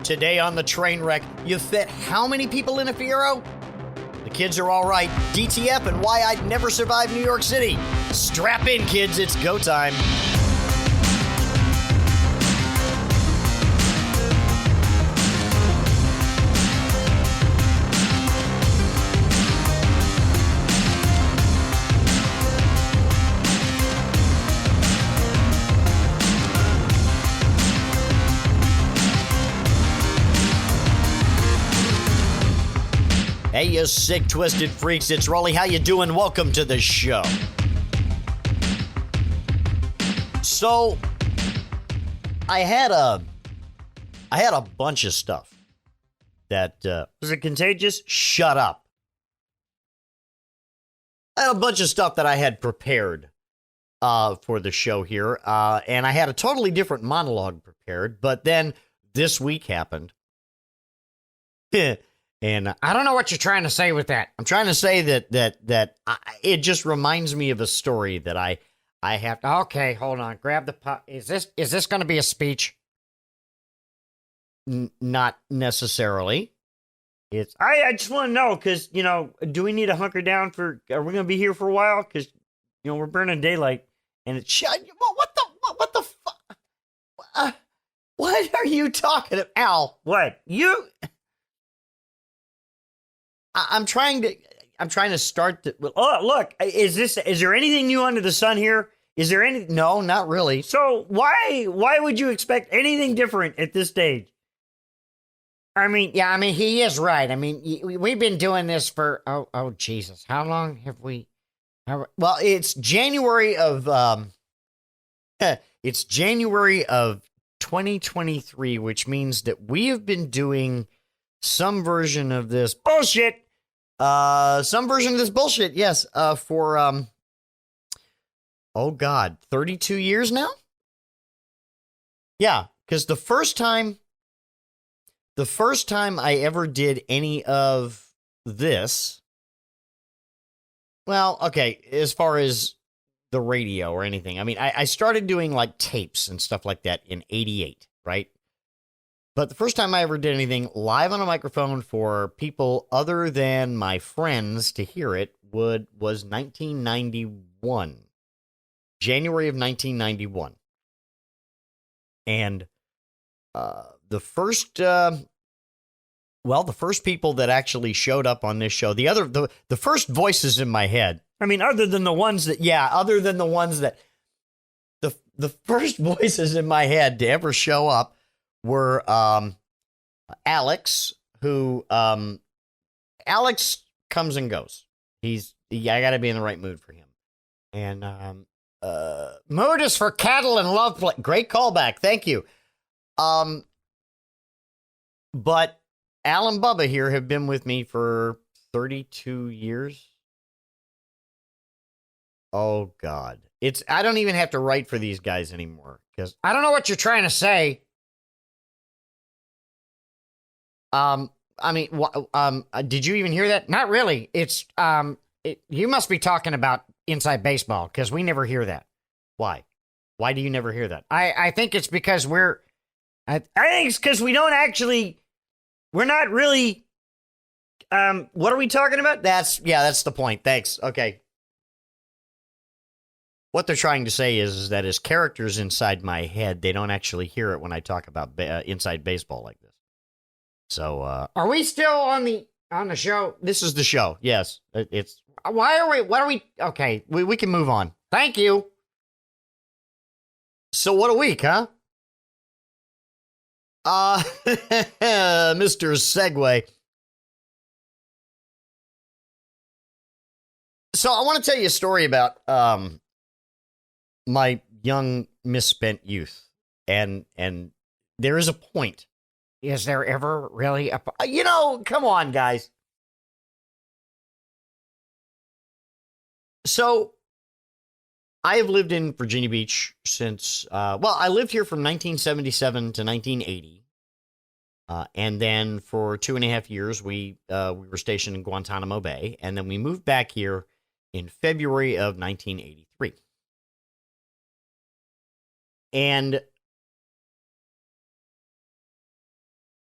Today on the train wreck, you fit how many people in a Fiero? The kids are all right. DTF and why I'd never survive New York City. Strap in, kids. It's go time. Hey, you sick, twisted freaks. It's Roley. How you doing? Welcome to the show. So, I had a bunch of stuff that, was it contagious? Shut up. I had a bunch of stuff that I had prepared for the show here, and I had a totally different monologue prepared, but then this week happened. And I don't know what you're trying to say with that. I'm trying to say that it just reminds me of a story that I have to. Okay, hold on. Grab the pot. Is this going to be a speech? Not necessarily. It's. I just want to know because do we need to hunker down for? Are we going to be here for a while? Because we're burning daylight, and it's shut. What the fuck? What are you talking about, Al? What you? I'm trying to start the. Oh, look! Is there anything new under the sun here? Is there any? No, not really. So why would you expect anything different at this stage? I mean, he is right. I mean, we've been doing this for oh Jesus, how long have we? Well, it's January of 2023, which means that we have been doing some version of this bullshit. Yes, for, oh God, 32 years now? Yeah, because the first time I ever did any of this, well, okay, as far as the radio or anything, I mean, I started doing like tapes and stuff like that in 88, right? But the first time I ever did anything live on a microphone for people other than my friends to hear it was 1991. January of 1991. And the first people that actually showed up on this show, the first voices in my head, I mean, other than the ones that the first voices in my head to ever show up were Alex, who Alex comes and goes. I gotta be in the right mood for him. And mood is for cattle and love play. Great callback, thank you. But Al and Bubba here have been with me for 32 years. Oh God. I don't even have to write for these guys anymore because I don't know what you're trying to say. I mean, did you even hear that? Not really. It's, you must be talking about Inside Baseball because we never hear that. Why? Why do you never hear that? I think it's because I think it's because we're not really, what are we talking about? That's the point. Thanks. Okay. What they're trying to say is that as characters inside my head, they don't actually hear it when I talk about Inside Baseball like this. So, are we still on the show? This is the show. Yes, it's. What are we? Okay, we can move on. Thank you. So what a week, huh? Mr. Segway. So I want to tell you a story about my young misspent youth, and there is a point. Is there ever really a... come on, guys. So, I have lived in Virginia Beach since... I lived here from 1977 to 1980. And then for 2.5 years, we were stationed in Guantanamo Bay. And then we moved back here in February of 1983. And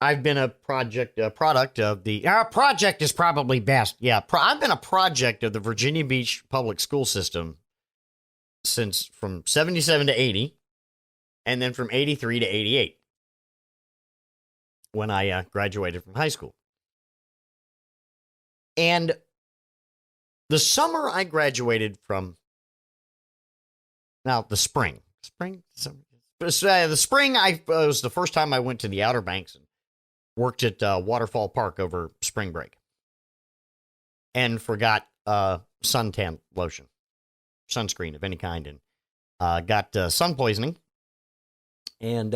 I've been a product of the project is probably best. Yeah, I've been a project of the Virginia Beach public school system since from 77 to 80, and then from 83 to 88 when I graduated from high school. And the summer I graduated from, now the spring, the spring was the first time I went to the Outer Banks and worked at Waterfall Park over spring break, and forgot suntan lotion, sunscreen of any kind, and got sun poisoning, and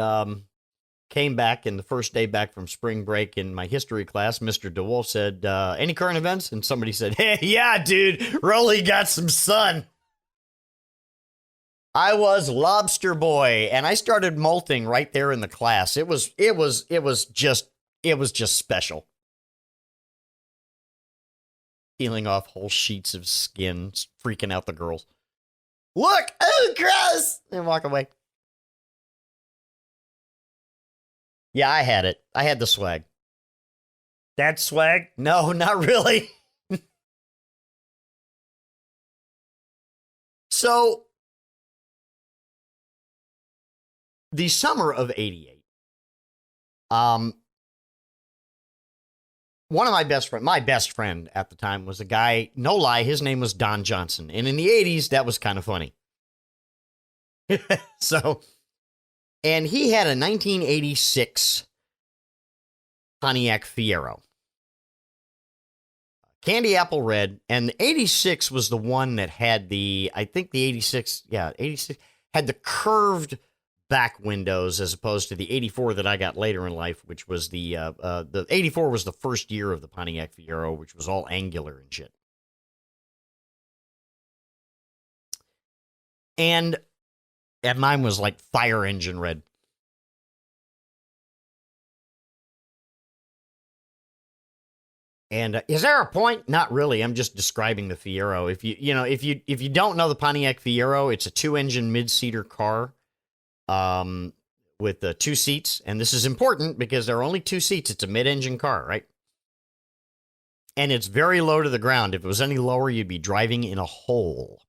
came back. And the first day back from spring break in my history class, Mr. DeWolf said, any current events? And somebody said, hey, yeah, dude, Roley got some sun. I was lobster boy, and I started molting right there in the class. It was just special. Peeling off whole sheets of skin, freaking out the girls. Look, oh, gross, and walk away. Yeah, I had it. I had the swag. That swag? No, not really. So, the summer of 88, one of my best friend at the time was a guy, no lie, his name was Don Johnson. And in the 80s, that was kind of funny. So, and he had a 1986 Pontiac Fiero. Candy apple red. And the 86 was the one that had the 86 had the curved back windows, as opposed to the 84 that I got later in life, which was the 84 was the first year of the Pontiac Fiero, which was all angular and shit. And mine was like fire engine red. And is there a point? Not really. I'm just describing the Fiero. If you don't know the Pontiac Fiero, it's a 2-engine mid-seater car. With 2 seats, and this is important because there are only 2 seats. It's a mid-engine car, right? And it's very low to the ground. If it was any lower, you'd be driving in a hole.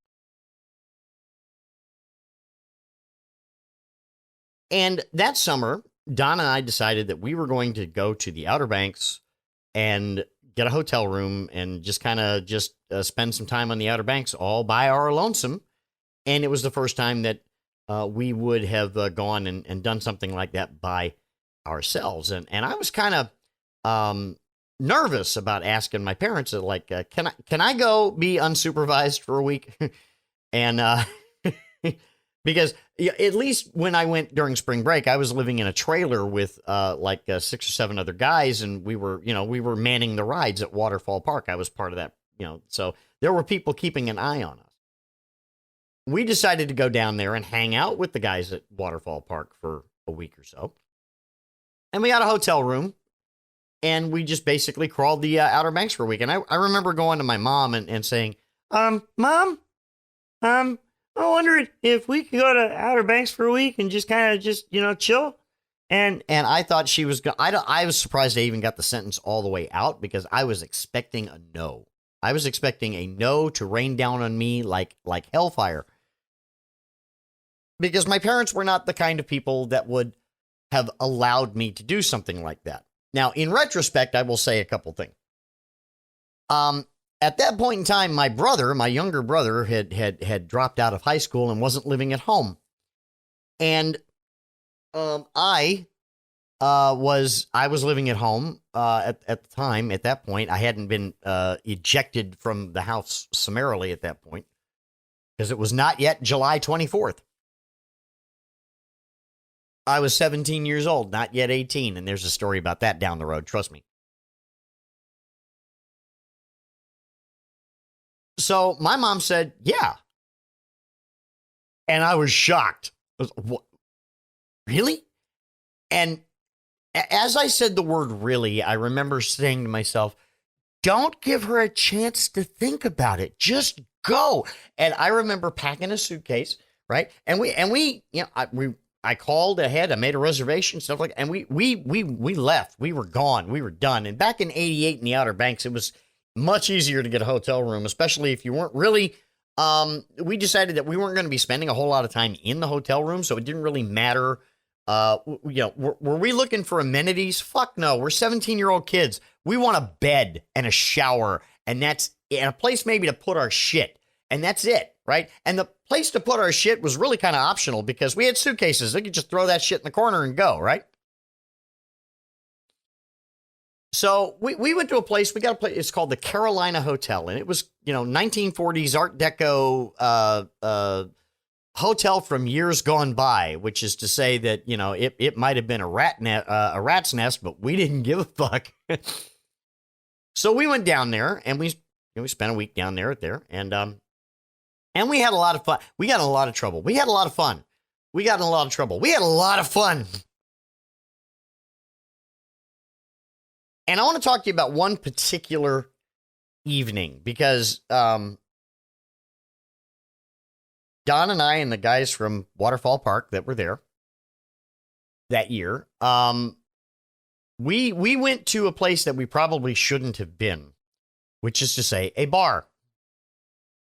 And that summer, Don and I decided that we were going to go to the Outer Banks and get a hotel room and just kind of spend some time on the Outer Banks all by our lonesome. And it was the first time that we would have gone and done something like that by ourselves. And I was kind of nervous about asking my parents, like, can I go be unsupervised for a week? And because at least when I went during spring break, I was living in a trailer with 6 or 7 other guys, and we were manning the rides at Waterfall Park. I was part of that, so there were people keeping an eye on us. We decided to go down there and hang out with the guys at Waterfall Park for a week or so. And we got a hotel room, and we just basically crawled the Outer Banks for a week. And I remember going to my mom and saying, Mom, I wondered if we could go to Outer Banks for a week and just kind of chill. And I thought she was I was surprised I even got the sentence all the way out, because I was expecting a no. I was expecting a no to rain down on me like hellfire. Because my parents were not the kind of people that would have allowed me to do something like that. Now, in retrospect, I will say a couple things. At that point in time, my younger brother, had dropped out of high school and wasn't living at home. And I was living at home at the time. At that point, I hadn't been ejected from the house summarily at that point, because it was not yet July 24th. I was 17 years old, not yet 18, and there's a story about that down the road, trust me. So my mom said, yeah. And I was shocked. What? Really? And as I said the word really, I remember saying to myself, don't give her a chance to think about it. Just go. And I remember packing a suitcase, right? And we I called ahead. I made a reservation, stuff like that. And we left. We were gone. We were done. And back in 88 in the Outer Banks, it was much easier to get a hotel room, especially if you weren't really, we decided that we weren't going to be spending a whole lot of time in the hotel room. So it didn't really matter. Were we looking for amenities? Fuck no. We're 17-year-old kids. We want a bed and a shower, and a place maybe to put our shit. And that's it, right? And the place to put our shit was really kind of optional because we had suitcases. They could just throw that shit in the corner and go, right? So we went to a place. We got a place. It's called the Carolina Hotel, and it was 1940s Art Deco hotel from years gone by, which is to say that it might have been a rat's nest, but we didn't give a fuck. So we went down there, and we spent a week down there and we had a lot of fun. We got in a lot of trouble. We had a lot of fun. We got in a lot of trouble. We had a lot of fun. And I want to talk to you about one particular evening because Don and I and the guys from Waterfall Park that were there that year, we went to a place that we probably shouldn't have been, which is to say a bar.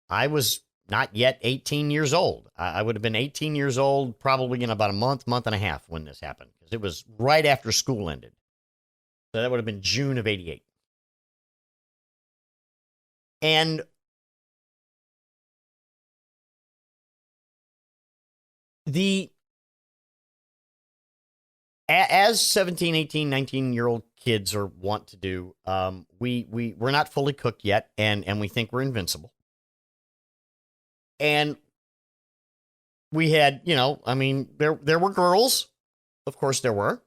I was not yet 18 years old. I would have been 18 years old probably in about a month and a half when this happened because it was right after school ended. So that would have been June of 88. And as 17, 18, 19-year-old kids are wont to do, we're not fully cooked yet, and we think we're invincible. And we had, there were girls. Of course there were.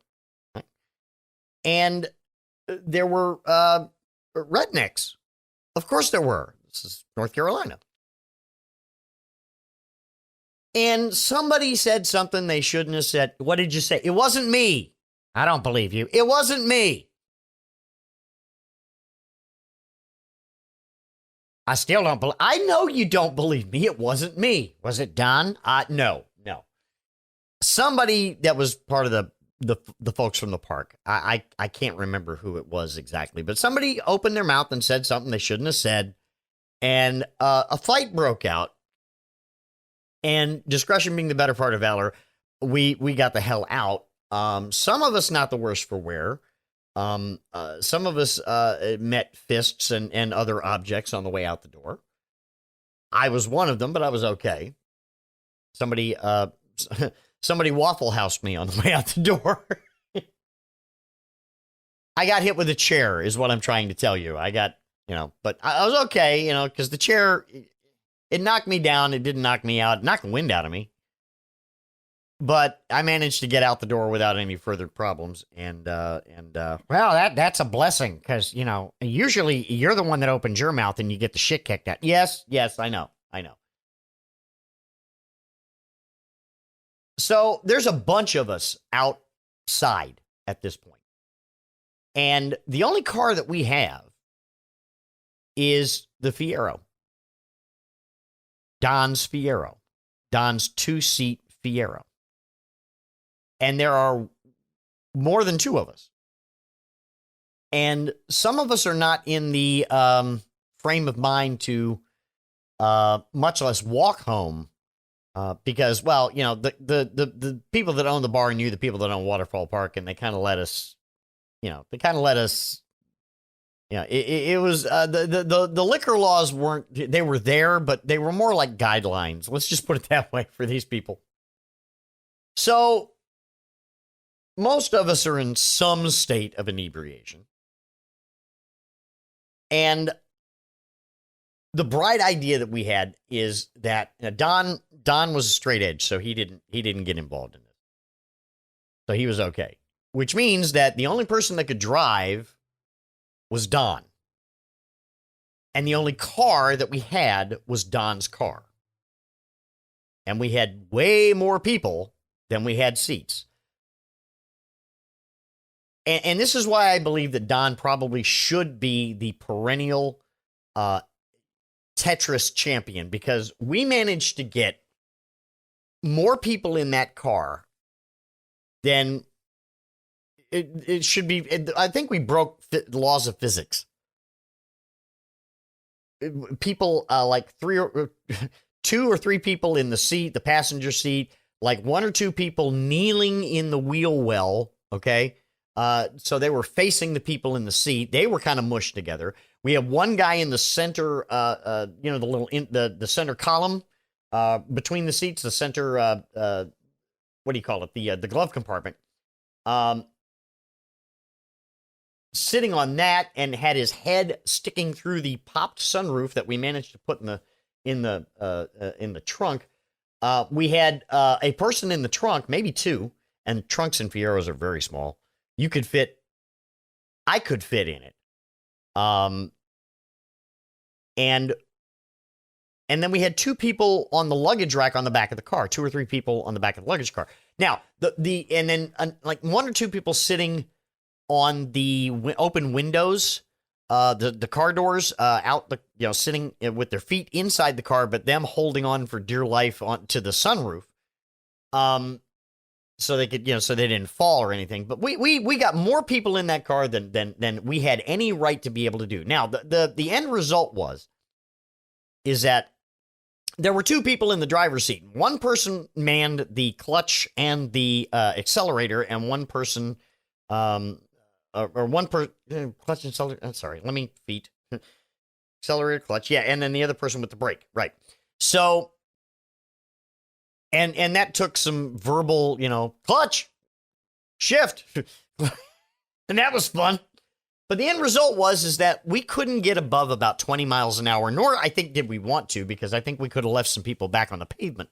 And there were rednecks. Of course there were. This is North Carolina. And somebody said something they shouldn't have said. What did you say? It wasn't me. I don't believe you. It wasn't me. I still don't believe. I know you don't believe me. It wasn't me. Was it Don? No. Somebody that was part of the folks from the park. I can't remember who it was exactly, but somebody opened their mouth and said something they shouldn't have said, and a fight broke out. And discretion being the better part of valor, we got the hell out. Some of us not the worse for wear. Some of us met fists and other objects on the way out the door. I was one of them, but I was okay. Somebody Waffle Housed me on the way out the door. I got hit with a chair is what I'm trying to tell you. I got, but I was okay, because the chair, it knocked me down. It didn't knock me out. It knocked the wind out of me. But I managed to get out the door without any further problems. And well, that's a blessing because, usually you're the one that opens your mouth and you get the shit kicked out. Yes, I know. So there's a bunch of us outside at this point. And the only car that we have is the Fiero. Don's Fiero. Don's 2-seat Fiero. And there are more than two of us. And some of us are not in the frame of mind to much less walk home because, well, the people that own the bar knew the people that own Waterfall Park, and they kind of let us, it was the liquor laws they were there, but they were more like guidelines. Let's just put it that way for these people. So most of us are in some state of inebriation. And the bright idea that we had is that Don was a straight edge, so he didn't get involved in this. So he was okay. Which means that the only person that could drive was Don. And the only car that we had was Don's car. And we had way more people than we had seats. And this is why I believe that Don probably should be the perennial Tetris champion, because we managed to get more people in that car then it should be. I think we broke the laws of physics. People like two or three people in the seat, the passenger seat, like one or two people kneeling in the wheel well. Okay. So they were facing the people in the seat. They were kind of mushed together. We have one guy in the center, the little the center column between the seats, the center. What do you call it? The glove compartment. Sitting on that and had his head sticking through the popped sunroof that we managed to put in the trunk. We had a person in the trunk, maybe two, and trunks in Fieros are very small. I could fit in it. And then we had two people on the luggage rack on the back of the car, two or three people on the back of the luggage car. Now, and then like one or two people sitting on the open windows, the car doors, sitting with their feet inside the car, but them holding on for dear life to the sunroof. So they could, so they didn't fall or anything. But we got more people in that car than we had any right to be able to do. Now, the end result is that there were two people in the driver's seat. One person manned the clutch and the accelerator, and one person, clutch and accelerator. Feet, accelerator, clutch, yeah, and then the other person with the brake, right? So. And that took some verbal, clutch, shift, and that was fun. But the end result is that we couldn't get above about 20 miles an hour, nor I think did we want to, because I think we could have left some people back on the pavement.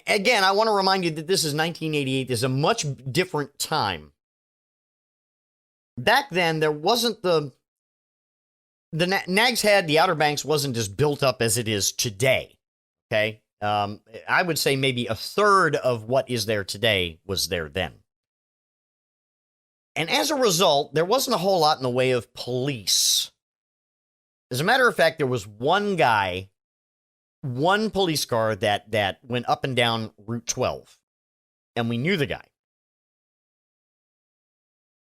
Again, I want to remind you that this is 1988. This is a much different time. Back then, there wasn't the Nags Head, the Outer Banks wasn't as built up as it is today, okay? I would say maybe a third of what is there today was there then. And as a result, there wasn't a whole lot in the way of police. As a matter of fact, there was one police car that went up and down Route 12, and we knew the guy.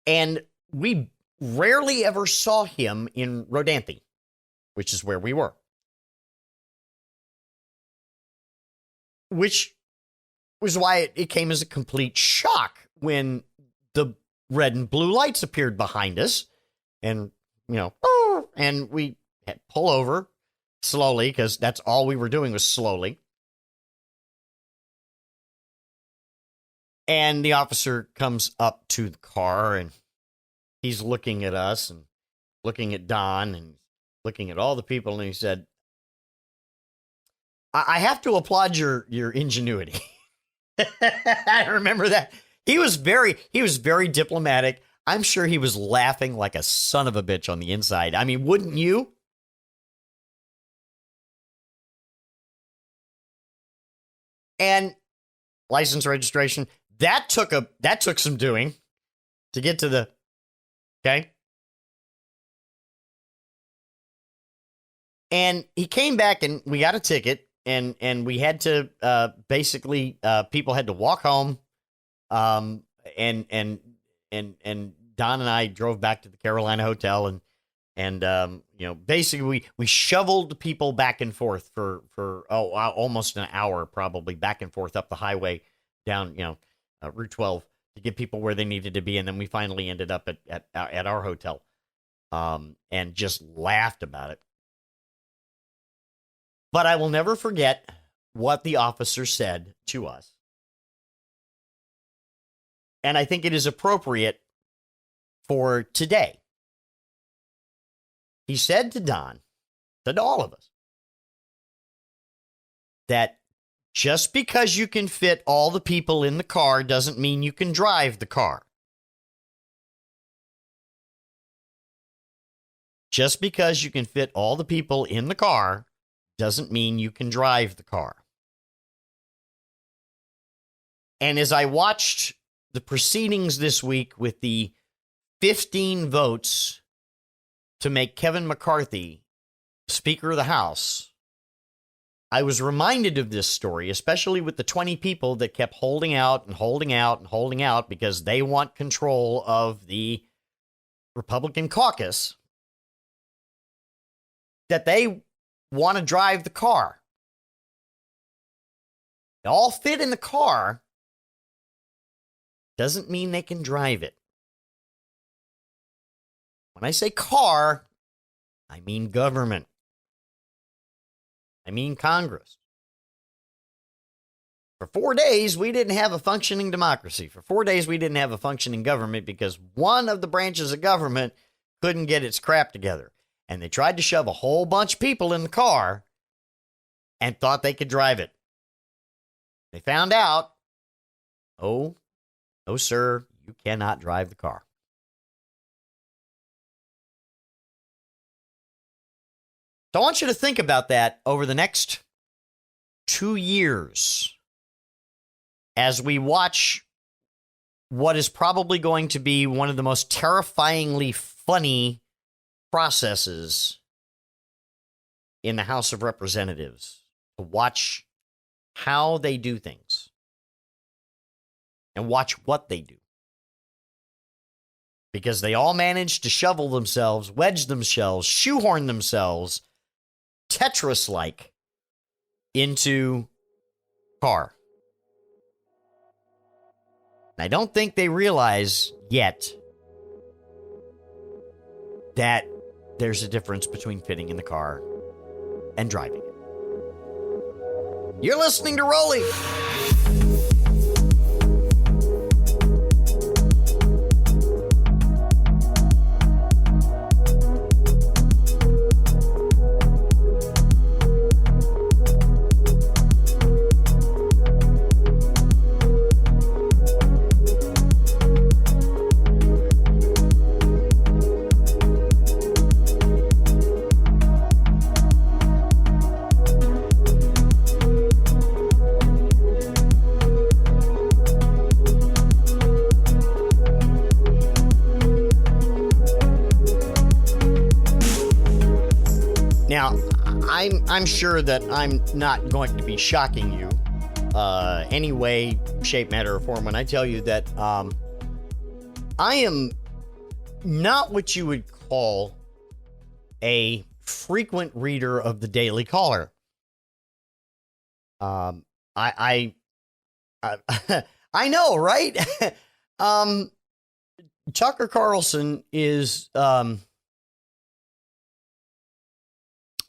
And we rarely ever saw him in Rodanthe, which is where we were. Which was why it came as a complete shock when the red and blue lights appeared behind us. And, and we had to pull over slowly, because that's all we were doing was slowly. And the officer comes up to the car, and he's looking at us and looking at Don and looking at all the people, and he said, I have to applaud your ingenuity. I remember that. He was very diplomatic. I'm sure he was laughing like a son of a bitch on the inside. I mean, wouldn't you? And license registration, that took some doing to get to the. Okay. And he came back and we got a ticket, and we had to basically people had to walk home. And Don and I drove back to the Carolina Hotel, and basically we shoveled people back and forth for almost an hour, probably back and forth up the highway down Route 12 to get people where they needed to be, and then we finally ended up at our hotel, and just laughed about it. But I will never forget what the officer said to us. And I think it is appropriate for today. He said to Don, said to all of us, that just because you can fit all the people in the car doesn't mean you can drive the car. Just because you can fit all the people in the car doesn't mean you can drive the car. And as I watched the proceedings this week with the 15 votes to make Kevin McCarthy Speaker of the House, I was reminded of this story, especially with the 20 people that kept holding out and holding out and holding out because they want control of the Republican caucus, that they want to drive the car. They all fit in the car. Doesn't mean they can drive it. When I say car, I mean government. I mean Congress. For 4 days, we didn't have a functioning democracy. For 4 days, we didn't have a functioning government because one of the branches of government couldn't get its crap together. And they tried to shove a whole bunch of people in the car and thought they could drive it. They found out, oh, no, sir, you cannot drive the car. So I want you to think about that over the next 2 years as we watch what is probably going to be one of the most terrifyingly funny processes in the House of Representatives, to watch how they do things and watch what they do. Because they all managed to shovel themselves, wedge themselves, shoehorn themselves, Tetris-like, into car. And I don't think they realize yet that there's a difference between fitting in the car and driving it. You're listening to Roley. Now, I'm sure that I'm not going to be shocking you any way, shape, matter, or form when I tell you that I am not what you would call a frequent reader of the Daily Caller. I know, right? Tucker Carlson is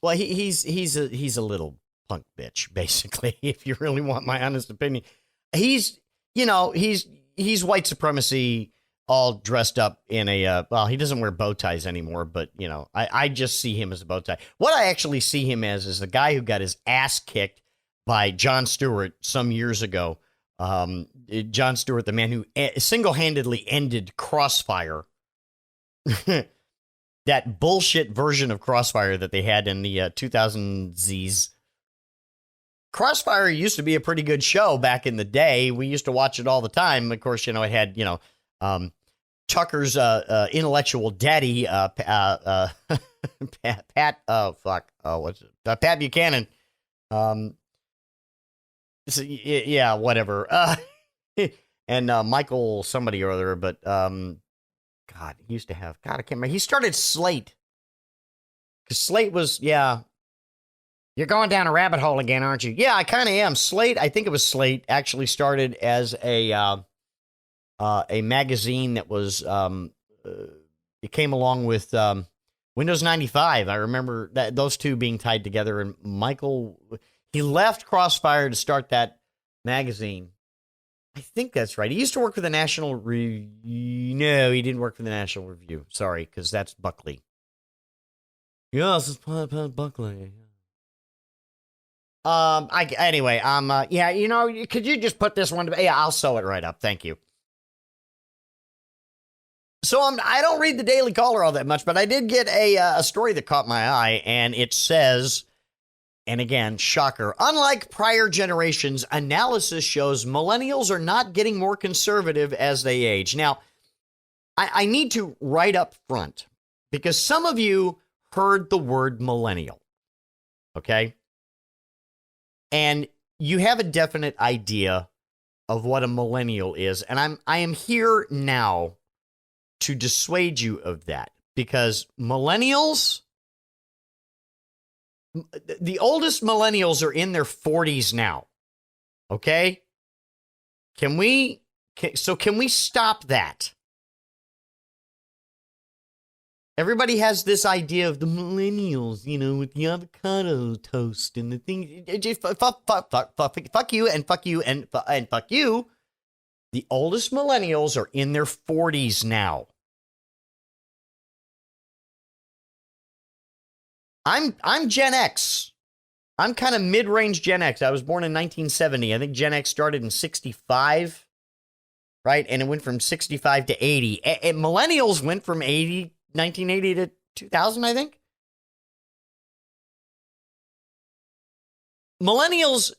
well, he's a little punk bitch, basically, if you really want my honest opinion. He's white supremacy all dressed up in a, well, he doesn't wear bow ties anymore, but, I just see him as a bow tie. What I actually see him as is the guy who got his ass kicked by Jon Stewart some years ago. Jon Stewart, the man who single-handedly ended Crossfire. That bullshit version of Crossfire that they had in the 2000s. Crossfire used to be a pretty good show back in the day. We used to watch it all the time. Of course, it had, Tucker's intellectual daddy, Pat, Pat Buchanan. Yeah, whatever. And Michael somebody or other, but God, he used to have, I can't remember. He started Slate. Because Slate was, yeah. You're going down a rabbit hole again, aren't you? Yeah, I kind of am. Slate, I think it was Slate, actually started as a magazine that was, it came along with Windows 95. I remember that those two being tied together. And Michael, he left Crossfire to start that magazine. I think that's right. He used to work for the National Review. No, he didn't work for the National Review. Sorry, because that's Buckley. Yes, it's Buckley. Yeah, could you just put this one to, yeah, I'll sew it right up. Thank you. So I don't read the Daily Caller all that much, but I did get a story that caught my eye, and it says, and again, shocker, unlike prior generations, analysis shows millennials are not getting more conservative as they age. Now, I need to right up front, because some of you heard the word millennial, okay? And you have a definite idea of what a millennial is. And I am here now to dissuade you of that, because millennials, the oldest millennials are in their 40s now. Okay? Can we stop that? Everybody has this idea of the millennials, with the avocado toast and the thing. Fuck you and fuck you and fuck you. The oldest millennials are in their 40s now. I'm Gen X. I'm kind of mid-range Gen X. I was born in 1970. I think Gen X started in 65, right? And it went from 65 to 80. And millennials went from 1980 to 2000, I think. Millennials,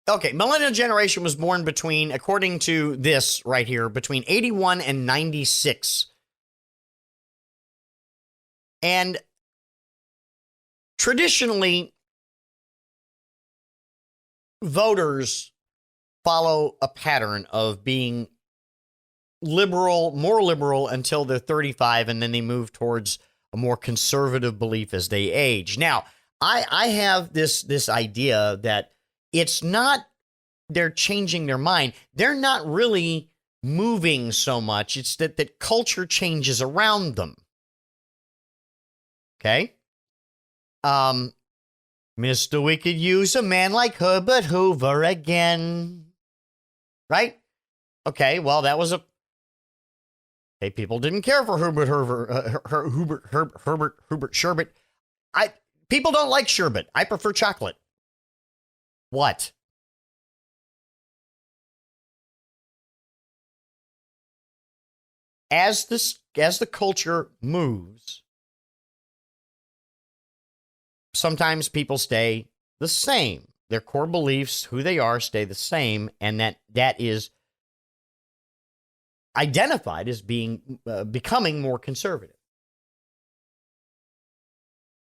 okay, millennial generation was born between, according to this right here, between 81 and 96. And traditionally, voters follow a pattern of being more liberal until they're 35, and then they move towards a more conservative belief as they age. Now, I have this idea that it's not they're changing their mind. They're not really moving so much. It's that culture changes around them. Okay? Mr. We could use a man like Herbert Hoover again. Right? Okay, well, that was hey, people didn't care for Herbert Sherbet. People don't like sherbet. I prefer chocolate. What? As the culture moves, sometimes people stay the same. Their core beliefs, who they are, stay the same, and that is identified as becoming more conservative.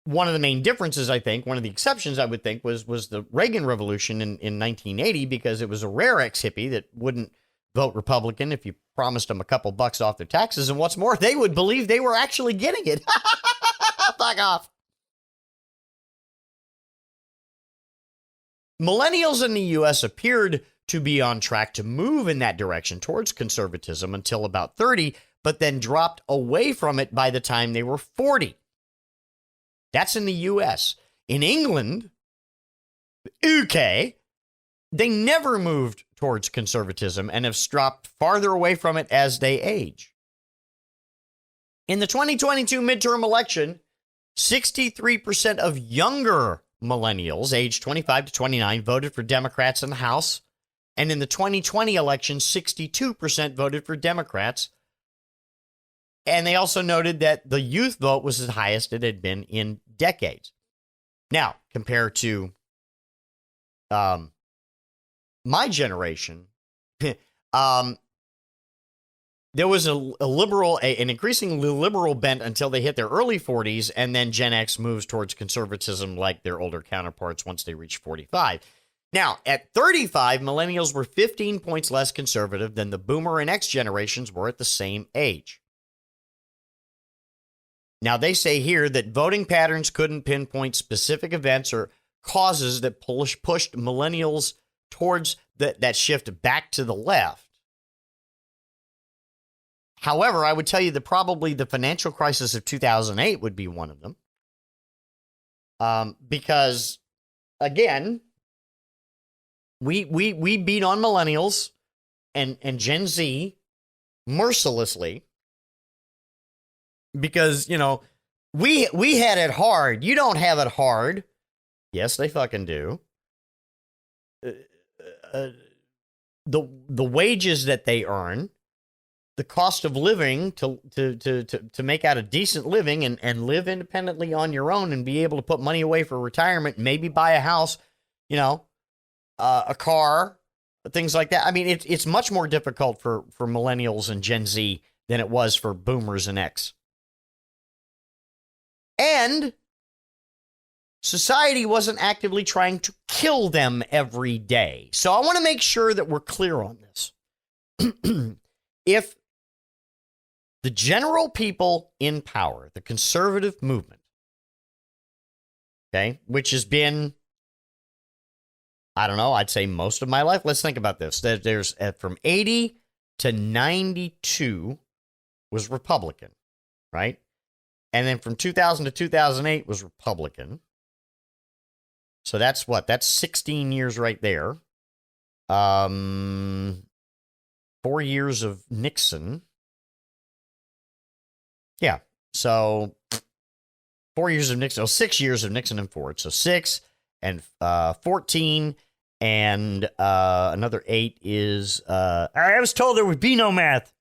One of the main differences, I think, one of the exceptions I would think was the Reagan Revolution in 1980, because it was a rare ex-hippie that wouldn't vote Republican if you promised them a couple bucks off their taxes. And what's more, they would believe they were actually getting it. Fuck off. Millennials in the U.S. appeared to be on track to move in that direction towards conservatism until about 30, but then dropped away from it by the time they were 40. That's in the U.S. In England, UK, they never moved towards conservatism and have dropped farther away from it as they age. In the 2022 midterm election, 63% of younger millennials aged 25 to 29 voted for Democrats in the House. And in the 2020 election, 62% voted for Democrats. And they also noted that the youth vote was the highest it had been in decades. Now, compared to my generation, there was an increasingly liberal bent until they hit their early 40s, and then Gen X moves towards conservatism like their older counterparts once they reach 45. Now, at 35, millennials were 15 points less conservative than the boomer and X generations were at the same age. Now, they say here that voting patterns couldn't pinpoint specific events or causes that pushed millennials towards that shift back to the left. However, I would tell you that probably the financial crisis of 2008 would be one of them. Because, again, we beat on millennials and Gen Z mercilessly because, we had it hard. You don't have it hard. Yes, they fucking do. The wages that they earn, the cost of living to make out a decent living and live independently on your own and be able to put money away for retirement, maybe buy a house, a car, things like that. I mean, it's much more difficult for millennials and Gen Z than it was for boomers and X. And society wasn't actively trying to kill them every day. So I want to make sure that we're clear on this. If the general people in power, the conservative movement, okay, which has been, I don't know, I'd say most of my life. Let's think about this. There's from 80 to 92 was Republican, right? And then from 2000 to 2008 was Republican. So that's what? That's 16 years right there. 4 years of Nixon. Yeah. So 4 years of Nixon. So 6 years of Nixon and Ford. So 6 and 14 and another 8 is. I was told there would be no math.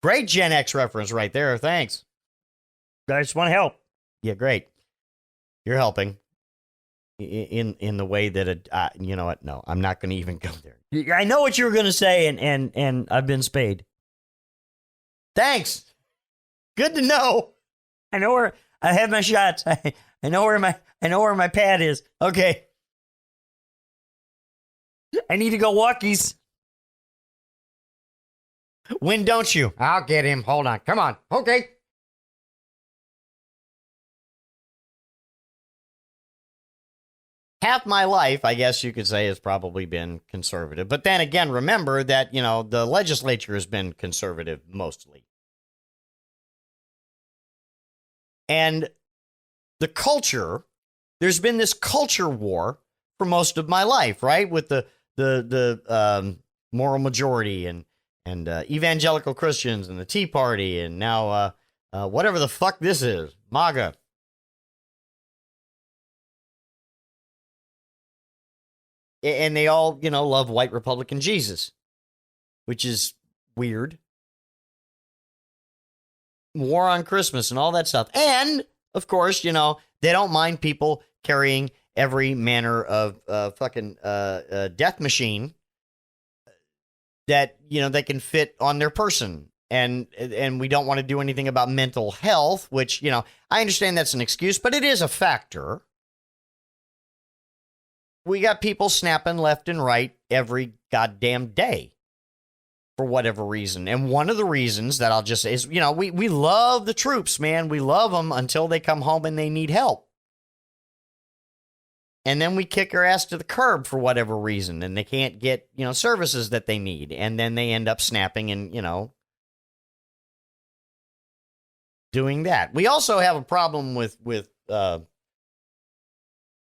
Great Gen X reference right there. Thanks. I just want to help. Yeah, great. You're helping. In the way that you know what? No, I'm not going to even go there. I know what you were going to say, and I've been spayed. Thanks. Good to know. I know where I have my shots. I know where my pad is. Okay. I need to go walkies. When don't you? I'll get him. Hold on. Come on. Okay. Half my life, I guess you could say, has probably been conservative. But then again, remember that, you know, the legislature has been conservative mostly. And the culture, there's been this culture war for most of my life, right? With the moral majority and evangelical Christians and the Tea Party and now whatever the fuck this is, MAGA. And they all, you know, love white Republican Jesus, which is weird. War on Christmas and all that stuff. And, of course, you know, they don't mind people carrying every manner of fucking death machine that, you know, they can fit on their person. And we don't want to do anything about mental health, which, you know, I understand that's an excuse, but it is a factor. We got people snapping left and right every goddamn day for whatever reason. And one of the reasons that I'll just say is, you know, we love the troops, man. We love them until they come home and they need help. And then we kick our ass to the curb for whatever reason. And they can't get, you know, services that they need. And then they end up snapping and, you know, doing that. We also have a problem with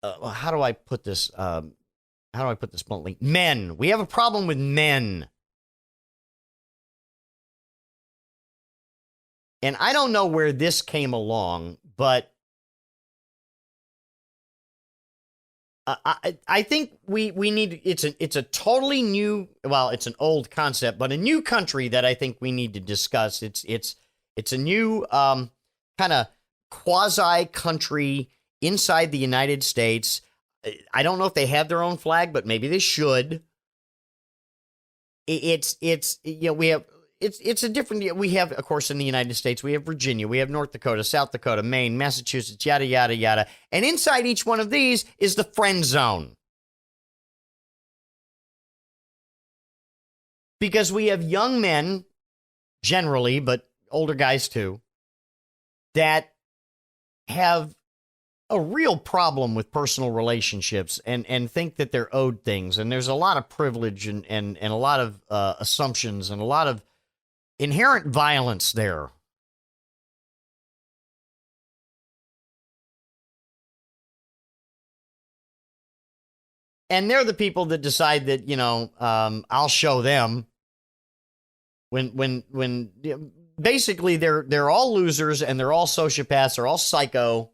how do I put this? How do I put this bluntly? Men. We have a problem with men. And I don't know where this came along, but I think we need, it's a totally new, well, it's an old concept, but a new country that I think we need to discuss. It's a new kind of quasi country inside the United States. I don't know if they have their own flag, but maybe they should. It's you know, we have, it's a different, we have, of course, in the United States, we have Virginia, we have North Dakota, South Dakota, Maine, Massachusetts, yada, yada, yada. And inside each one of these is the friend zone. Because we have young men, generally, but older guys too, that have a real problem with personal relationships and think that they're owed things. And there's a lot of privilege and a lot of assumptions and a lot of inherent violence there. And they're the people that decide that, you know, I'll show them when basically they're all losers and they're all sociopaths, they're all psycho.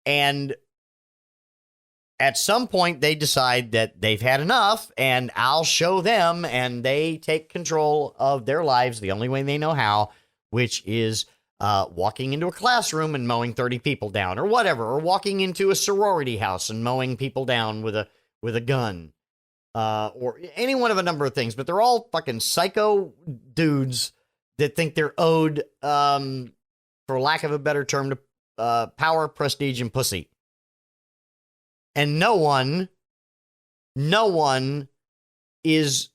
And at some point, they decide that they've had enough, and I'll show them, and they take control of their lives the only way they know how, which is walking into a classroom and mowing 30 people down, or whatever, or walking into a sorority house and mowing people down with a gun, or any one of a number of things. But they're all fucking psycho dudes that think they're owed, for lack of a better term, to power, prestige, and pussy. And no one is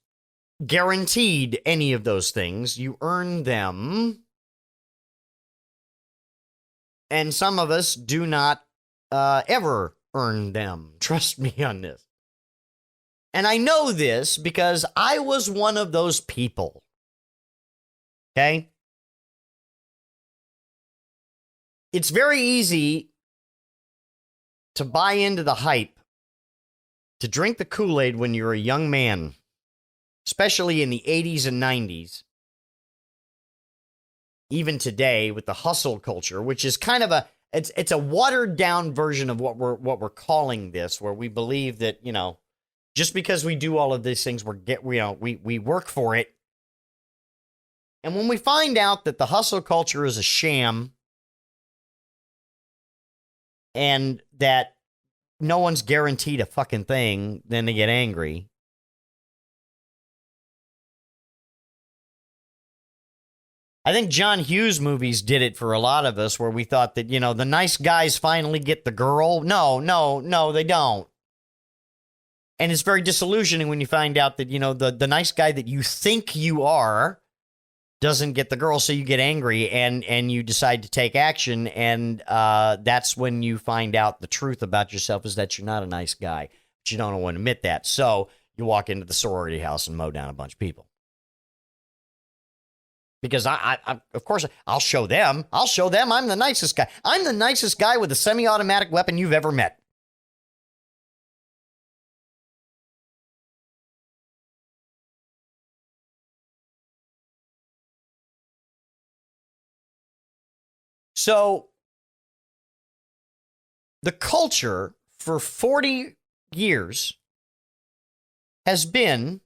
guaranteed any of those things. You earn them. And some of us do not ever earn them. Trust me on this. And I know this because I was one of those people. Okay? It's very easy to buy into the hype, to drink the Kool-Aid when you're a young man, especially in the 80s and 90s. Even today with the hustle culture, which is kind of it's a watered down version of what we're calling this, where we believe that, just because we do all of these things, we work for it. And when we find out that the hustle culture is a sham and that no one's guaranteed a fucking thing, then they get angry. I think John Hughes movies did it for a lot of us, where we thought that, the nice guys finally get the girl. No, they don't. And it's very disillusioning when you find out that, the nice guy that you think you are doesn't get the girl, so you get angry and you decide to take action, and that's when you find out the truth about yourself is that you're not a nice guy, but you don't want to admit that. So you walk into the sorority house and mow down a bunch of people. Because I of course, I'll show them I'm the nicest guy. I'm the nicest guy with a semi-automatic weapon you've ever met. So, the culture for 40 years has been,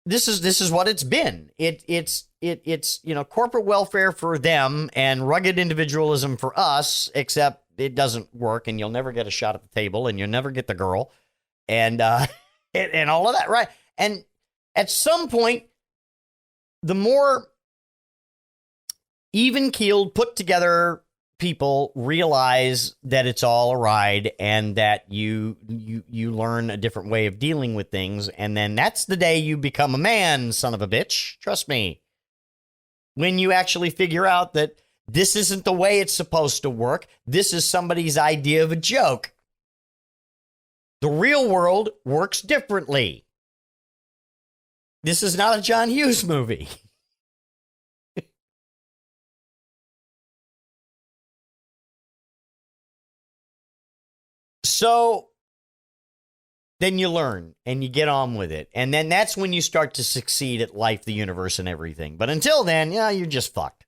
this is what it's been. It's corporate welfare for them and rugged individualism for us, except it doesn't work, and you'll never get a shot at the table, and you'll never get the girl, and and all of that, right? And at some point, the more even-keeled, put-together people realize that it's all a ride, and that you learn a different way of dealing with things, and then that's the day you become a man, son of a bitch. Trust me. When you actually figure out that this isn't the way it's supposed to work, this is somebody's idea of a joke. The real world works differently. This is not a John Hughes movie. So then you learn and you get on with it. And then that's when you start to succeed at life, the universe, and everything. But until then, you're just fucked.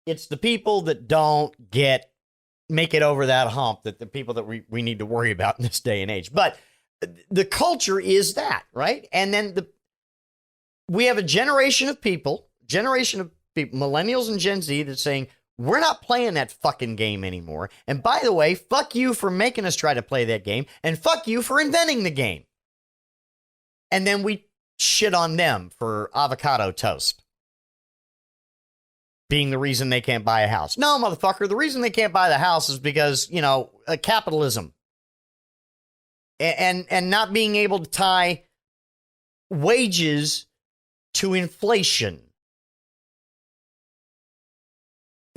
It's the people that don't make it over that hump, that the people that we need to worry about in this day and age. But the culture is that, right? And then we have a generation of people, millennials and Gen Z, that's saying, we're not playing that fucking game anymore. And by the way, fuck you for making us try to play that game. And fuck you for inventing the game. And then we shit on them for avocado toast being the reason they can't buy a house. No, motherfucker, the reason they can't buy the house is because, capitalism. And not being able to tie wages to inflation.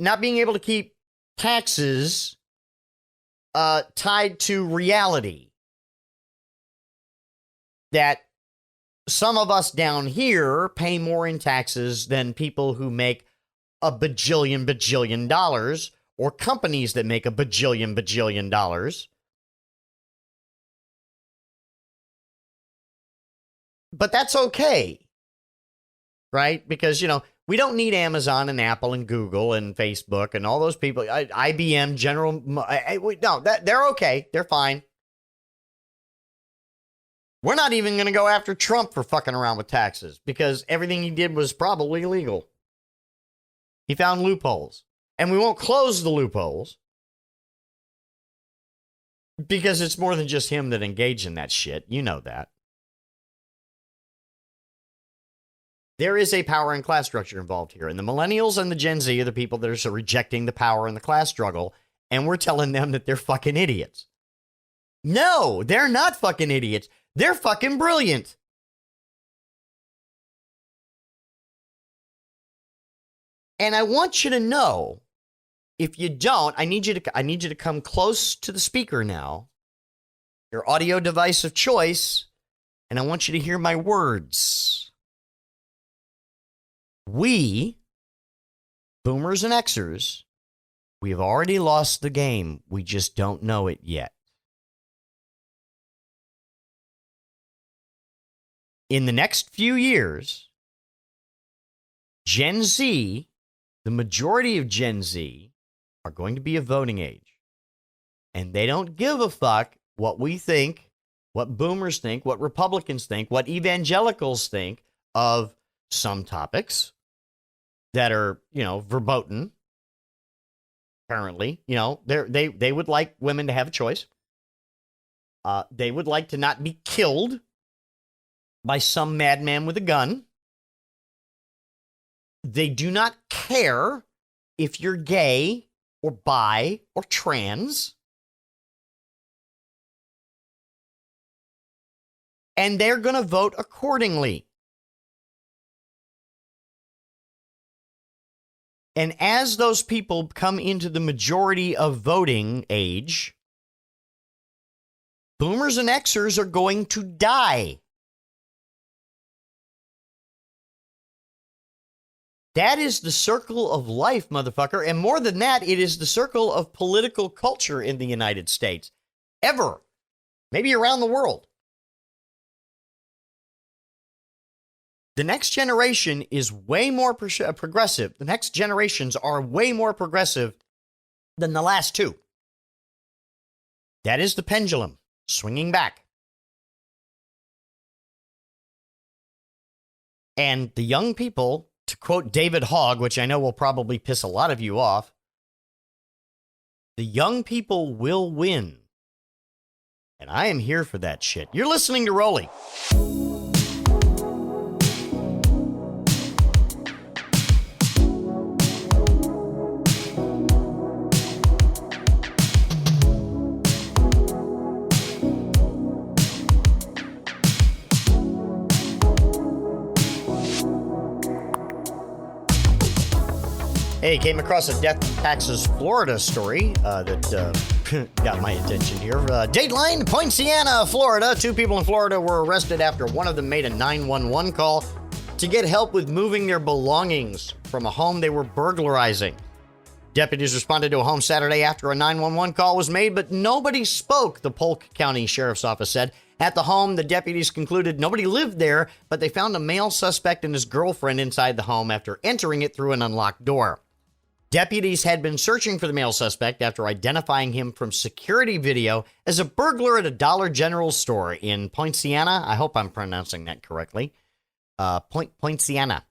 Not being able to keep taxes tied to reality. That some of us down here pay more in taxes than people who make a bajillion dollars, or companies that make a bajillion dollars. But that's okay, right? Because, we don't need Amazon and Apple and Google and Facebook and all those people. IBM, they're okay. They're fine. We're not even going to go after Trump for fucking around with taxes, because everything he did was probably illegal. He found loopholes. And we won't close the loopholes, because it's more than just him that engaged in that shit. You know that. there is a power and class structure involved here. And the millennials and the Gen Z are the people that are rejecting the power and the class struggle. And we're telling them that they're fucking idiots. No, they're not fucking idiots. They're fucking brilliant. And I want you to know, if you don't, I need you to come close to the speaker now, your audio device of choice, and I want you to hear my words. We, boomers and Xers, we have already lost the game. We just don't know it yet. In the next few years, Gen Z, the majority of Gen Z, are going to be of voting age. And they don't give a fuck what we think, what boomers think, what Republicans think, what evangelicals think of some topics that are, verboten. Apparently, they would like women to have a choice. They would like to not be killed by some madman with a gun. They do not care if you're gay or bi or trans. And they're going to vote accordingly. And as those people come into the majority of voting age, boomers and Xers are going to die. That is the circle of life, motherfucker. And more than that, it is the circle of political culture in the United States. Ever. Maybe around the world. The next generation is way more progressive. The next generations are way more progressive than the last two. That is the pendulum swinging back. And the young people, to quote David Hogg, which I know will probably piss a lot of you off, the young people will win. And I am here for that shit. You're listening to Roley. Hey, came across a Death Taxes Florida story that got my attention here. Dateline, Poinciana, Florida. 2 people in Florida were arrested after one of them made a 911 call to get help with moving their belongings from a home they were burglarizing. Deputies responded to a home Saturday after a 911 call was made, but nobody spoke, the Polk County Sheriff's Office said. At the home, the deputies concluded nobody lived there, but they found a male suspect and his girlfriend inside the home after entering it through an unlocked door. Deputies had been searching for the male suspect after identifying him from security video as a burglar at a Dollar General store in Poinciana. I hope I'm pronouncing that correctly. Poinciana.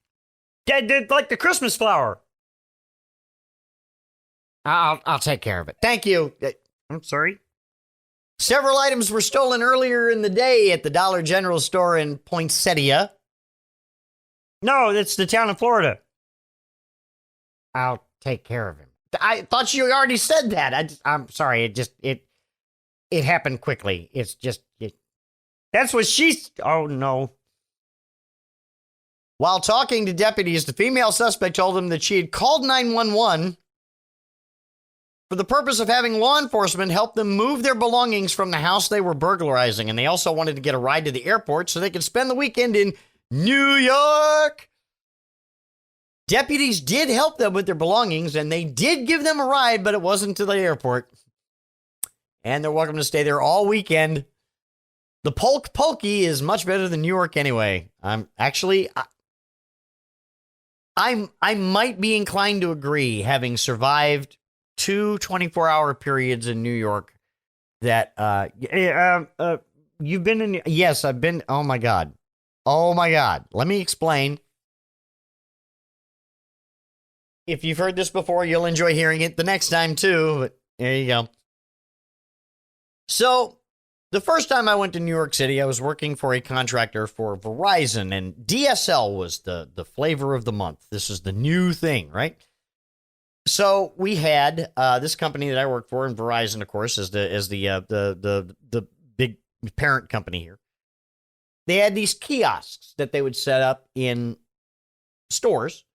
Like the Christmas flower. I'll take care of it. Thank you. I'm sorry. Several items were stolen earlier in the day at the Dollar General store in Poinsettia. No, it's the town of Florida. I'll take care of him. I thought you already said that. I'm sorry. It happened quickly. That's what she's. Oh no. While talking to deputies, the female suspect told them that she had called 911 for the purpose of having law enforcement help them move their belongings from the house they were burglarizing. And they also wanted to get a ride to the airport so they could spend the weekend in New York. Deputies did help them with their belongings, and they did give them a ride, but it wasn't to the airport. And they're welcome to stay there all weekend. The Polk Pokey is much better than New York anyway. I might be inclined to agree, having survived 2 24-hour periods in New York, that you've been in. Yes, I've been. Oh my God. Let me explain. If you've heard this before, you'll enjoy hearing it the next time too. But there you go. So The first time I went to New York City, I was working for a contractor for Verizon, and DSL was the flavor of the month. This is the new thing, right? So we had this company that I work for, and Verizon, of course, is the big parent company here. They had these kiosks that they would set up in stores,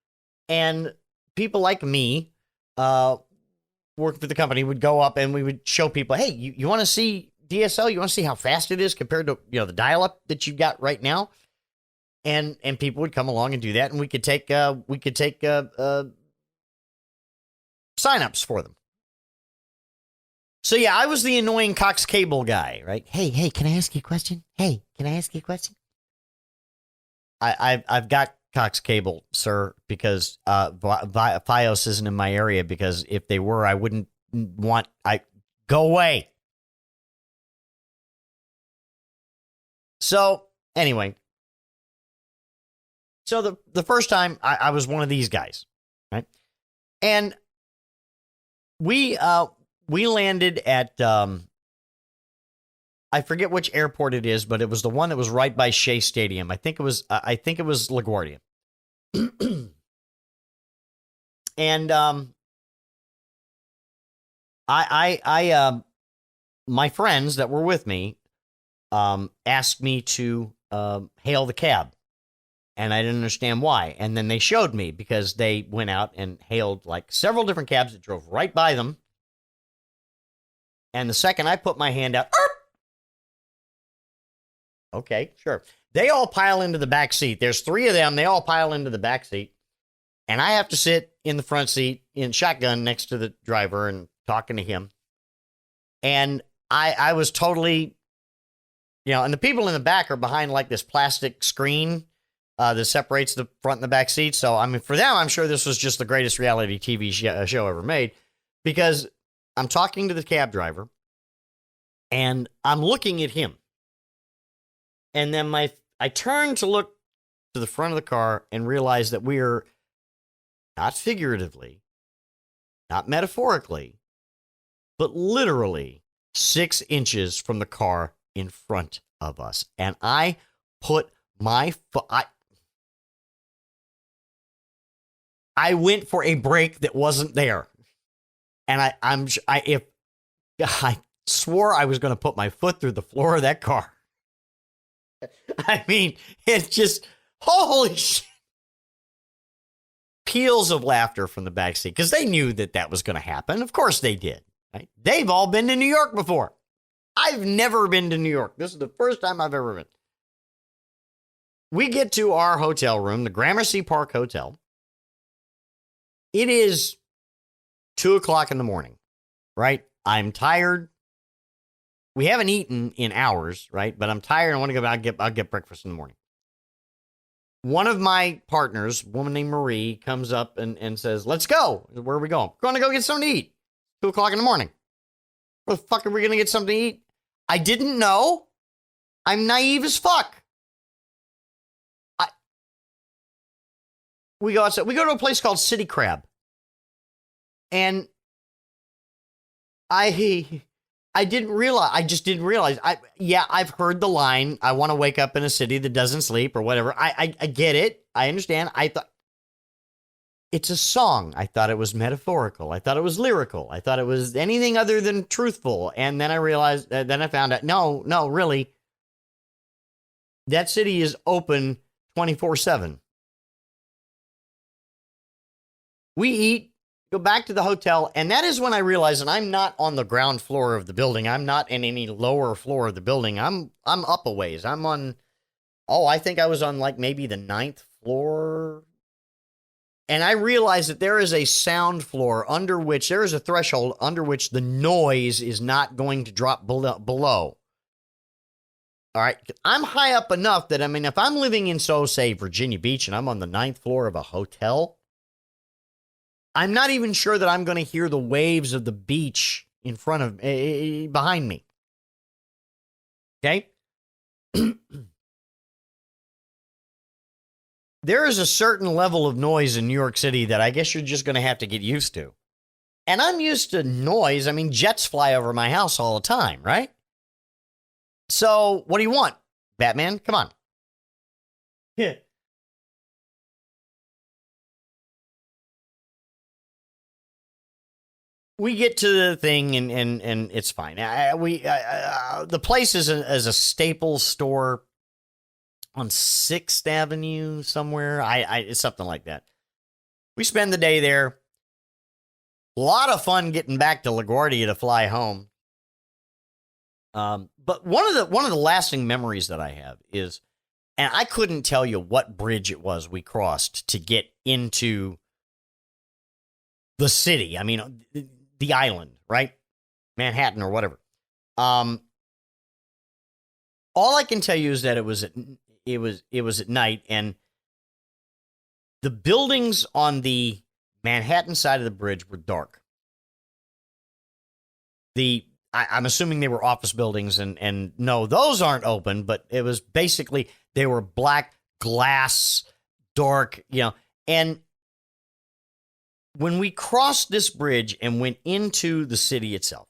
and people like me, working for the company, would go up and we would show people, hey, you want to see DSL? You want to see how fast it is compared to the dial-up that you've got right now? And people would come along and do that, and we could take signups for them. So yeah, I was the annoying Cox Cable guy, right? Hey, can I ask you a question? Hey, can I ask you a question? I've got Cox Cable, sir, because Fios isn't in my area, because if they were, I wouldn't want. Go away. So anyway, so the first time I was one of these guys, right? And we landed at I forget which airport it is, but it was the one that was right by Shea Stadium. I think it was LaGuardia. And my friends that were with me asked me to hail the cab, and I didn't understand why. And then they showed me, because they went out and hailed like several different cabs that drove right by them. And the second I put my hand out, okay, sure. They all pile into the back seat. There's 3 of them. They all pile into the back seat. And I have to sit in the front seat in shotgun next to the driver and talking to him. And I was totally, and the people in the back are behind like this plastic screen that separates the front and the back seats. So, I mean, for them, I'm sure this was just the greatest reality TV show ever made, because I'm talking to the cab driver and I'm looking at him. And then I turn to look to the front of the car and realize that we're not figuratively, not metaphorically, but literally 6 inches from the car in front of us. And I put my foot, I went for a brake that wasn't there. And I swore I was going to put my foot through the floor of that car. I mean, it's just, holy shit. Peals of laughter from the backseat, because they knew that was going to happen. Of course they did. Right? They've all been to New York before. I've never been to New York. This is the first time I've ever been. We get to our hotel room, the Gramercy Park Hotel. It is 2:00 in the morning, right? I'm tired. We haven't eaten in hours, right? But I'm tired. I want to go back. I'll get breakfast in the morning. One of my partners, a woman named Marie, comes up and says, let's go. Where are we going? We're going to go get something to eat. 2:00 in the morning. Where the fuck are we going to get something to eat? I didn't know. I'm naive as fuck. We go outside. We go to a place called City Crab. And I didn't realize. I just didn't realize. I've heard the line, I want to wake up in a city that doesn't sleep or whatever. I get it. I understand. I thought it's a song. I thought it was metaphorical. I thought it was lyrical. I thought it was anything other than truthful. And then I realized, then I found out, no, really. That city is open 24/7. We eat, go back to the hotel, and that is when I realized that I'm not on the ground floor of the building. I'm not in any lower floor of the building. I'm up a ways. I'm on, I think I was on like maybe the 9th floor. And I realized that there is a sound floor under which there is a threshold under which the noise is not going to drop below. All right. I'm high up enough that, I mean, if I'm living in, say, Virginia Beach and I'm on the 9th floor of a hotel, I'm not even sure that I'm going to hear the waves of the beach in front of, behind me. Okay? There is a certain level of noise in New York City that I guess you're just going to have to get used to. And I'm used to noise. I mean, jets fly over my house all the time, right? So what do you want, Batman? Come on. Yeah. We get to the thing and it's fine. The place is a Staples store on 6th Avenue somewhere. It's something like that. We spend the day there. A lot of fun getting back to LaGuardia to fly home. But one of the lasting memories that I have is, and I couldn't tell you what bridge it was we crossed to get into the city. I mean, the island, right? Manhattan or whatever. All I can tell you is that it was at night, and the buildings on the Manhattan side of the bridge were dark. I'm assuming they were office buildings, and no, those aren't open, but it was basically, they were black glass, dark, and when we crossed this bridge and went into the city itself,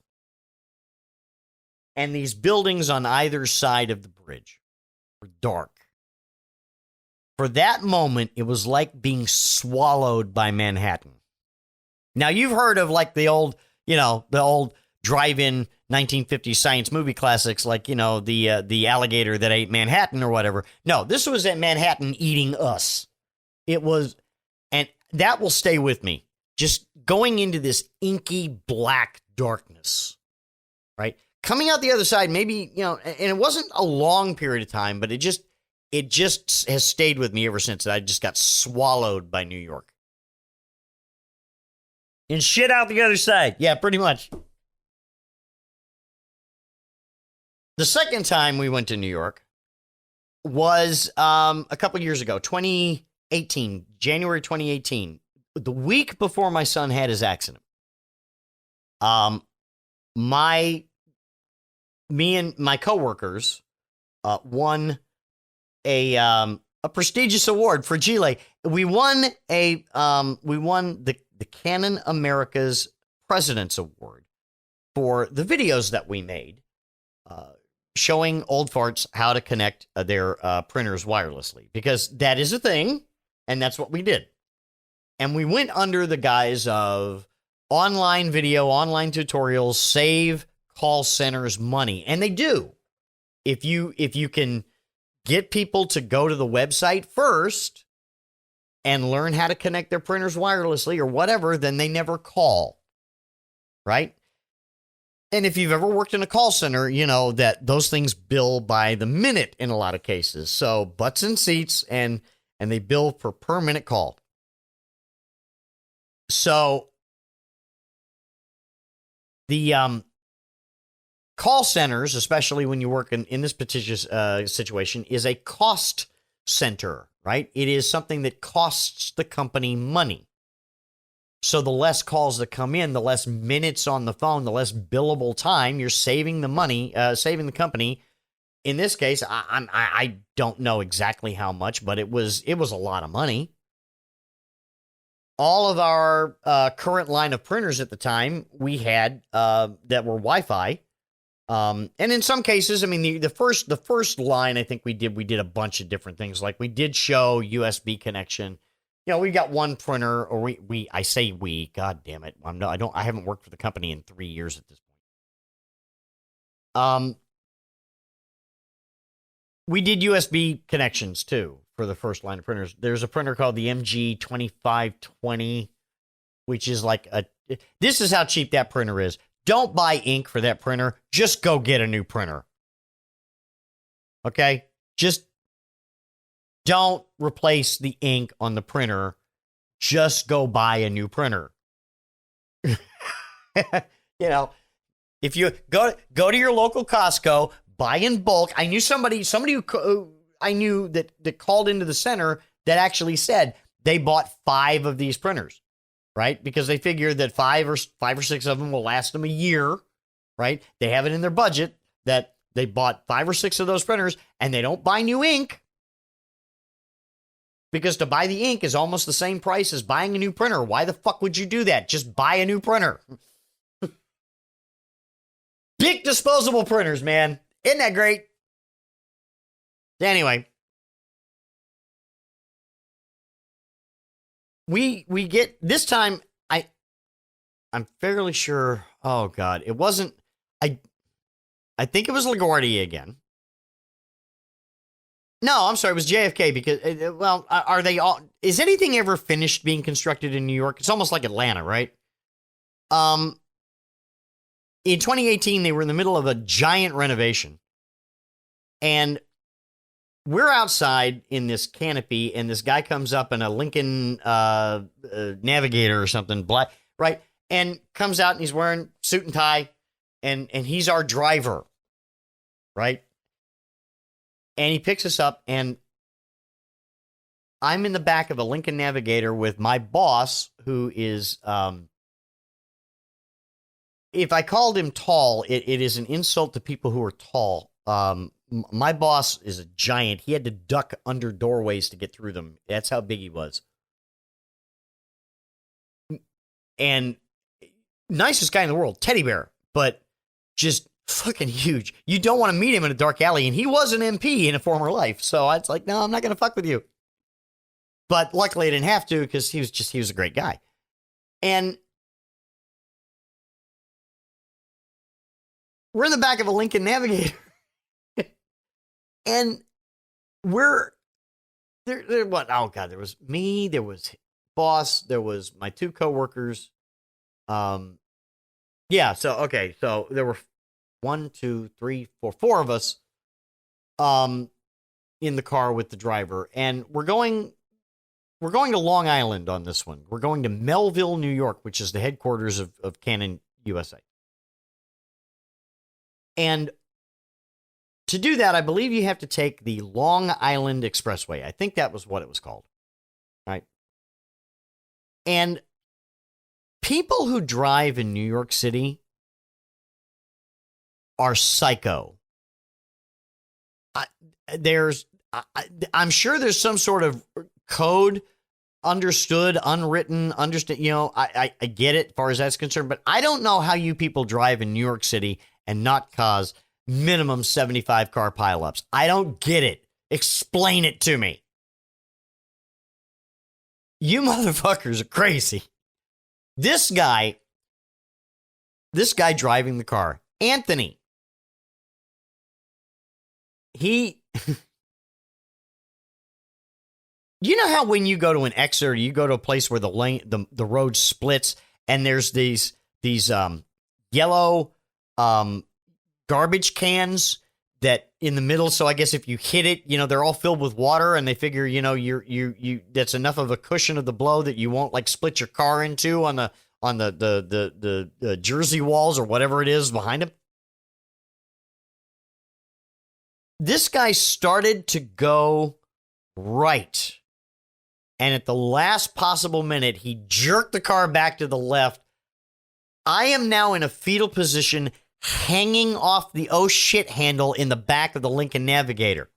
and these buildings on either side of the bridge were dark, for that moment, it was like being swallowed by Manhattan. Now, you've heard of like the old drive-in 1950s science movie classics, like, the alligator that ate Manhattan or whatever. No, this was at Manhattan eating us. It was, and that will stay with me. Just going into this inky black darkness, right? Coming out the other side, maybe, and it wasn't a long period of time, but it just has stayed with me ever since. I just got swallowed by New York. And shit out the other side. Yeah, pretty much. The second time we went to New York was a couple years ago, 2018, January 2018, the week before my son had his accident. Me and my coworkers won a prestigious award for Chile. We won the Canon America's President's Award for the videos that we made, showing old farts how to connect their printers wirelessly, because that is a thing, and that's what we did. And we went under the guise of online video, online tutorials, save call centers money, and they do. If you can get people to go to the website first and learn how to connect their printers wirelessly or whatever, then they never call, right? And if you've ever worked in a call center, you know that those things bill by the minute in a lot of cases. So butts and seats, and they bill per minute call. So the call centers, especially when you work in this particular situation, is a cost center, right? It is something that costs the company money. So the less calls that come in, the less minutes on the phone, the less billable time, you're saving the money, saving the company. In this case, I don't know exactly how much, but it was a lot of money. All of our current line of printers at the time we had that were Wi-Fi. And in some cases, I mean, the first line I think we did a bunch of different things. Like we did show USB connection. You know, we got one printer, or I say we, God damn it. I haven't worked for the company in 3 years at this point. We did USB connections too for the first line of printers. There's a printer called the MG2520, which is like this is how cheap that printer is. Don't buy ink for that printer. Just go get a new printer. Okay? Just don't replace the ink on the printer. Just go buy a new printer. You know, if you go to your local Costco, buy in bulk. I knew somebody who I knew that called into the center that actually said they bought 5 of these printers, right? Because they figured that 5 or 6 of them will last them a year, right? They have it in their budget that they bought 5 or 6 of those printers, and they don't buy new ink, because to buy the ink is almost the same price as buying a new printer. Why the fuck would you do that? Just buy a new printer. Big disposable printers, man. Isn't that great? Anyway, we get this time. I'm fairly sure. Oh God, it wasn't. I think it was LaGuardia again. No, I'm sorry, it was JFK because, well, are they all? Is anything ever finished being constructed in New York? It's almost like Atlanta, right? Um, in 2018, they were in the middle of a giant renovation, and we're outside in this canopy, and this guy comes up in a Lincoln Navigator or something, black, right? And comes out and he's wearing suit and tie, and he's our driver, right? And he picks us up, and I'm in the back of a Lincoln Navigator with my boss, who is, if I called him tall, it is an insult to people who are tall. My boss is a giant. He had to duck under doorways to get through them. That's how big he was. And nicest guy in the world, teddy bear, but just fucking huge. You don't want to meet him in a dark alley, and he was an MP in a former life. So it's like, no, I'm not going to fuck with you. But luckily I didn't have to because he was a great guy. And we're in the back of a Lincoln Navigator. And we're there. What? Oh God! There was me. There was boss. There was my two coworkers. Yeah. So okay. So there were 1, 2, 3, 4, 4 of us. In the car with the driver, and we're going to Long Island on this one. We're going to Melville, New York, which is the headquarters of Canon USA. And to do that, I believe you have to take the Long Island Expressway. I think that was what it was called. Right? And people who drive in New York City are psycho. I'm sure there's some sort of code, understood, unwritten, understand. You know, I get it as far as that's concerned, but I don't know how you people drive in New York City and not cause minimum 75 car pileups. I don't get it. Explain it to me. You motherfuckers are crazy. This guy driving the car, Anthony, you know how when you go to an exit or you go to a place where the road splits and there's these yellow garbage cans that in the middle. So I guess if you hit it, you know, they're all filled with water and they figure, you know, you that's enough of a cushion of the blow that you won't like split your car into on the Jersey walls or whatever it is behind him. This guy started to go right. And at the last possible minute, he jerked the car back to the left. I am now in a fetal position, hanging off the oh shit handle in the back of the Lincoln Navigator.